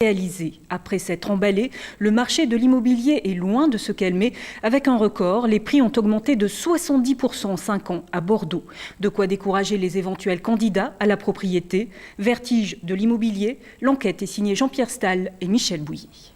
Réalisé. Après s'être emballé, le marché de l'immobilier est loin de se calmer. Avec un record, les prix ont augmenté de 70% en 5 ans à Bordeaux. De quoi décourager les éventuels candidats à la propriété. Vertige de l'immobilier, l'enquête est signée Jean-Pierre Stahl et Michel Bouilly.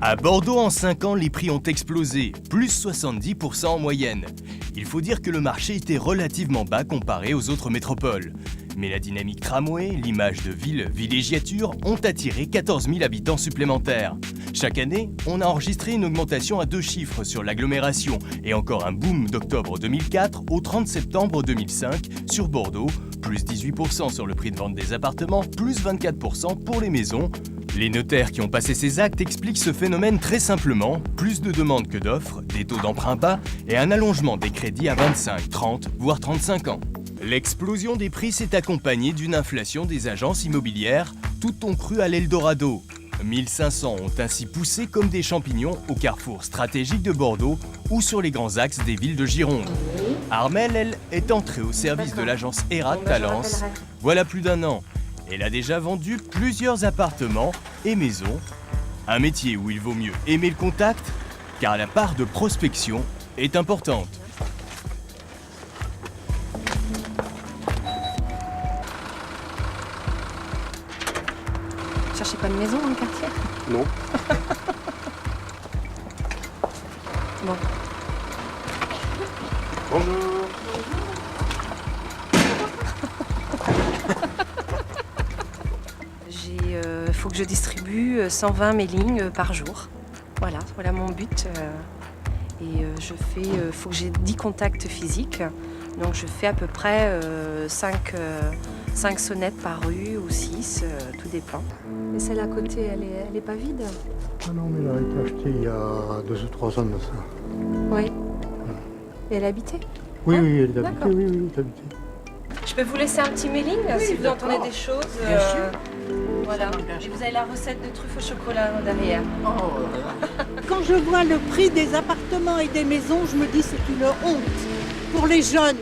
À Bordeaux, en 5 ans, les prix ont explosé, plus 70% en moyenne. Il faut dire que le marché était relativement bas comparé aux autres métropoles. Mais la dynamique tramway, l'image de villégiature ont attiré 14 000 habitants supplémentaires. Chaque année, on a enregistré une augmentation à 2 chiffres sur l'agglomération et encore un boom d'octobre 2004 au 30 septembre 2005 sur Bordeaux, plus 18% sur le prix de vente des appartements, plus 24% pour les maisons. Les notaires qui ont passé ces actes expliquent ce phénomène très simplement, plus de demandes que d'offres, des taux d'emprunt bas et un allongement des crédits à 25, 30, voire 35 ans. L'explosion des prix s'est accompagnée d'une inflation des agences immobilières, toutes ont cru à l'Eldorado. 1500 ont ainsi poussé comme des champignons au carrefour stratégique de Bordeaux ou sur les grands axes des villes de Gironde. Armelle, elle, est entrée au service de l'agence Erat Talence voilà plus d'1 an. Elle a déjà vendu plusieurs appartements et maisons. Un métier où il vaut mieux aimer le contact, car la part de prospection est importante. Vous cherchez pas de maison dans le quartier? Non. Bon. Bonjour. Faut que je distribue 120 mailings par jour. Voilà mon but. Faut que j'ai 10 contacts physiques. Donc je fais à peu près 5 sonnettes par rue ou 6, tout dépend. Et celle à côté, elle est pas vide? Ah non, mais elle a été achetée il y a 2 ou 3 ans de ça. Oui. Et elle est habitée? Oui, Ah, oui, elle est habitée, d'accord. oui, elle est habitée. Je peux vous laisser un petit mailing si vous entendez des choses. Bien sûr. Voilà. Et vous avez la recette de truffes au chocolat derrière. Quand je vois le prix des appartements et des maisons, je me dis c'est une honte pour les jeunes.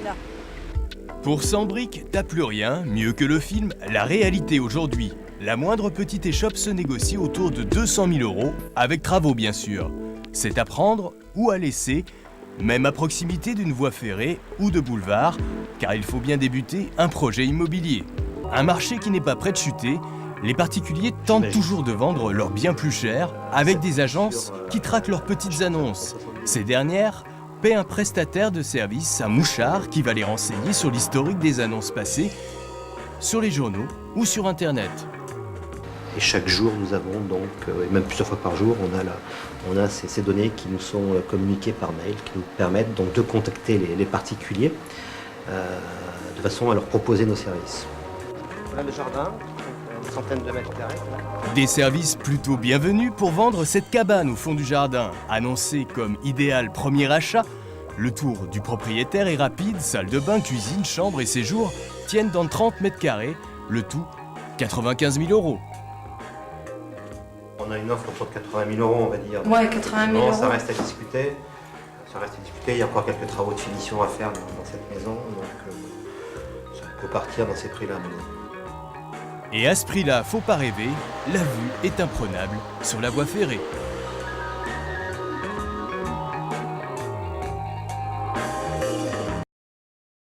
Pour 100 briques, t'as plus rien, mieux que le film, la réalité aujourd'hui. La moindre petite échoppe se négocie autour de 200 000 €, avec travaux bien sûr. C'est à prendre ou à laisser, même à proximité d'une voie ferrée ou de boulevard, car il faut bien débuter un projet immobilier. Un marché qui n'est pas prêt de chuter, les particuliers tentent toujours de vendre leurs biens plus chers avec des agences qui traquent leurs petites annonces. Ces dernières paient un prestataire de service, un mouchard, qui va les renseigner sur l'historique des annonces passées, sur les journaux ou sur Internet. Et chaque jour, nous avons donc, et même plusieurs fois par jour, on a ces données qui nous sont communiquées par mail, qui nous permettent donc de contacter les particuliers de façon à leur proposer nos services. Voilà le jardin, une centaine de mètres carrés. Des services plutôt bienvenus pour vendre cette cabane au fond du jardin. Annoncée comme idéal premier achat, le tour du propriétaire est rapide, salle de bain, cuisine, chambre et séjour tiennent dans 30 mètres carrés, le tout 95 000 €. On a une offre autour de 80 000 €, on va dire. Ouais, 80 000 Non, €. ça reste à discuter. Il y a encore quelques travaux de finition à faire dans cette maison, donc ça peut partir dans ces prix-là maintenant. Et à ce prix-là, faut pas rêver, la vue est imprenable sur la voie ferrée.